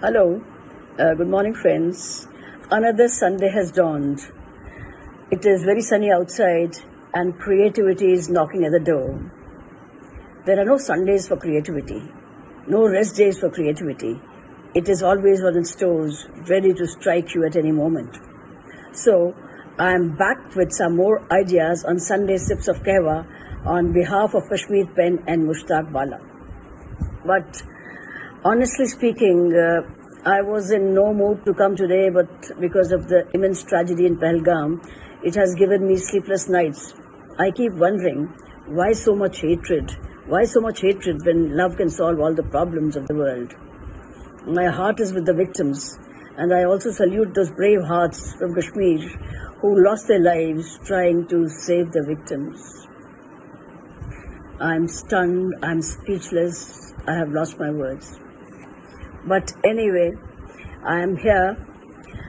Hello, good morning, friends. Another Sunday has dawned. It is very sunny outside, and creativity is knocking at the door. There are no Sundays for creativity, no rest days for creativity. It is always on its toes, ready to strike you at any moment. So, I am back with some more ideas on Sunday Sips of Kehwa on behalf of Kashmir Pen and Mushtaq Bala. But honestly speaking, I was in no mood to come today, but because of the immense tragedy in Pahalgam, it has given me sleepless nights. I keep wondering, why so much hatred? Why so much hatred when love can solve all the problems of the world? My heart is with the victims, and I also salute those brave hearts from Kashmir who lost their lives trying to save the victims. I'm stunned, I'm speechless, I have lost my words. But anyway, I am here,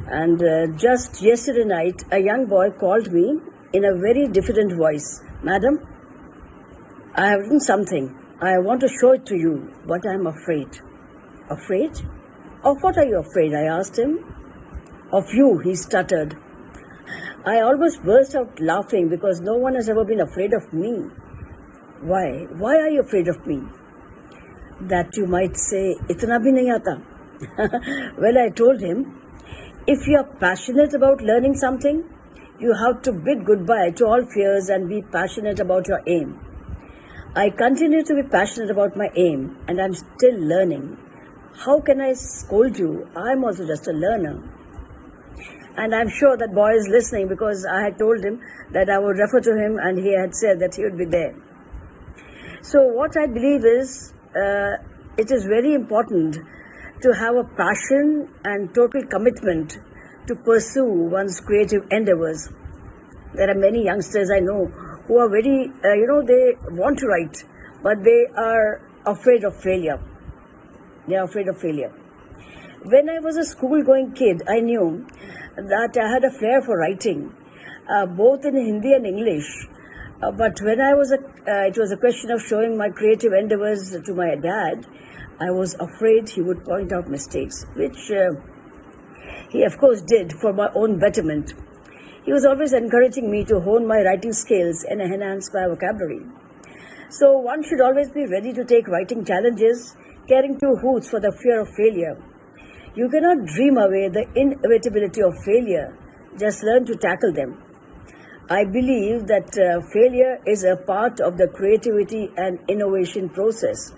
and just yesterday night, a young boy called me in a very diffident voice. Madam, I have written something. I want to show it to you, but I am afraid. Afraid? Of what are you afraid? I asked him. Of you, he stuttered. I almost burst out laughing because no one has ever been afraid of me. Why? Why are you afraid of me? That you might say, itna bhi nahi aata. Well, I told him, if you are passionate about learning something, you have to bid goodbye to all fears and be passionate about your aim. I continue to be passionate about my aim, and I'm still learning. How can I scold you? I'm also just a learner. And I'm sure that boy is listening because I had told him that I would refer to him, and he had said that he would be there. So what I believe is, it is very important to have a passion and total commitment to pursue one's creative endeavors. There are many youngsters I know who are very, they want to write, but they are afraid of failure. They are afraid of failure. When I was a school-going kid, I knew that I had a flair for writing, both in Hindi and English. But when it was a question of showing my creative endeavors to my dad, I was afraid he would point out mistakes, which he of course did for my own betterment. He was always encouraging me to hone my writing skills and enhance my vocabulary. So one should always be ready to take writing challenges, caring two hoots for the fear of failure. You cannot dream away the inevitability of failure, just learn to tackle them. I believe that failure is a part of the creativity and innovation process.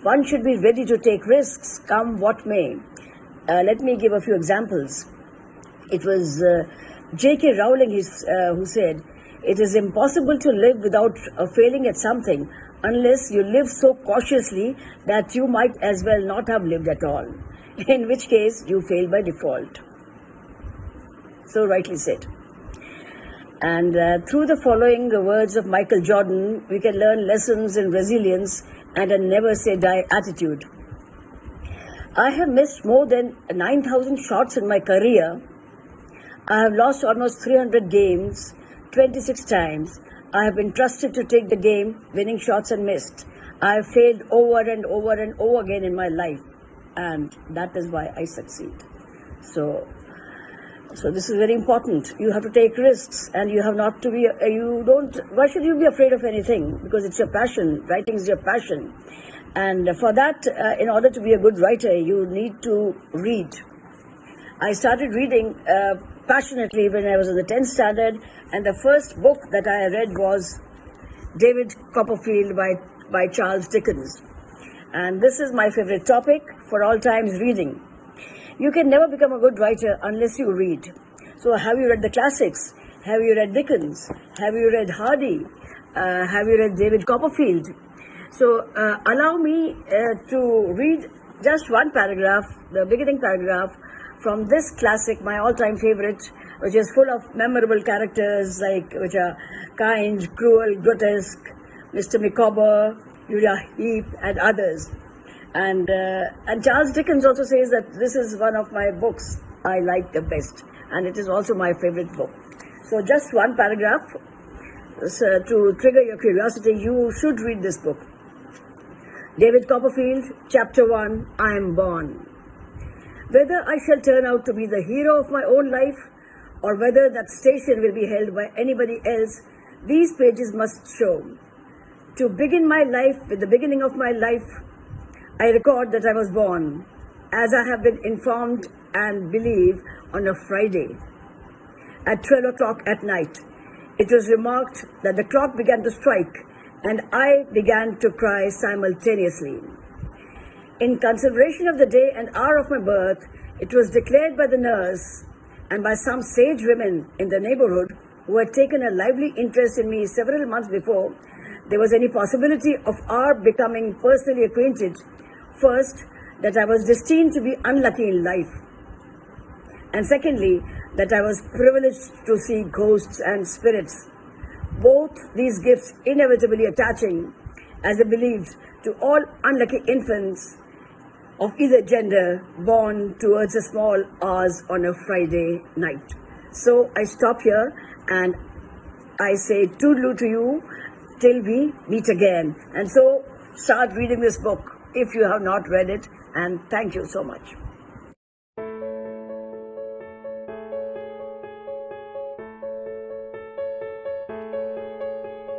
One should be ready to take risks, come what may. Let me give a few examples. It was J.K. Rowling who said, "It is impossible to live without failing at something unless you live so cautiously that you might as well not have lived at all, in which case you fail by default." So rightly said. And through the following words of Michael Jordan, we can learn lessons in resilience and a never-say-die attitude. I have missed more than 9,000 shots in my career. I have lost almost 300 games, 26 times. I have been trusted to take the game, winning shots and missed. I have failed over and over and over again in my life, and that is why I succeed. So this is very important. You have to take risks, and you have not to be, why should you be afraid of anything? Because it's your passion. Writing is your passion. And for that, in order to be a good writer, you need to read. I started reading passionately when I was in the 10th standard, and the first book that I read was David Copperfield by Charles Dickens. And this is my favorite topic for all times, reading. You can never become a good writer unless you read. So have you read the classics? Have you read Dickens? Have you read Hardy? Have you read David Copperfield? So allow me to read just one paragraph, the beginning paragraph from this classic, my all-time favorite, which is full of memorable characters which are kind, cruel, grotesque, Mr. Micawber, Uriah Heep, and others. And Charles Dickens also says that this is one of my books I like the best, and it is also my favorite book. So just one paragraph to trigger your curiosity. You should read this book. David Copperfield, Chapter 1, I am born. Whether I shall turn out to be the hero of my own life or whether that station will be held by anybody else, these pages must show. To begin my life with the beginning of my life, I record that I was born, as I have been informed and believe, on a Friday at 12 o'clock at night. It was remarked that the clock began to strike and I began to cry simultaneously. In consideration of the day and hour of my birth, it was declared by the nurse and by some sage women in the neighborhood who had taken a lively interest in me several months before there was any possibility of our becoming personally acquainted. First, that I was destined to be unlucky in life, and secondly, that I was privileged to see ghosts and spirits, both these gifts inevitably attaching, as I believed, to all unlucky infants of either gender born towards the small hours on a Friday night. So I stop here and I say toodaloo to you till we meet again. And so start reading this book if you have not read it, and thank you so much.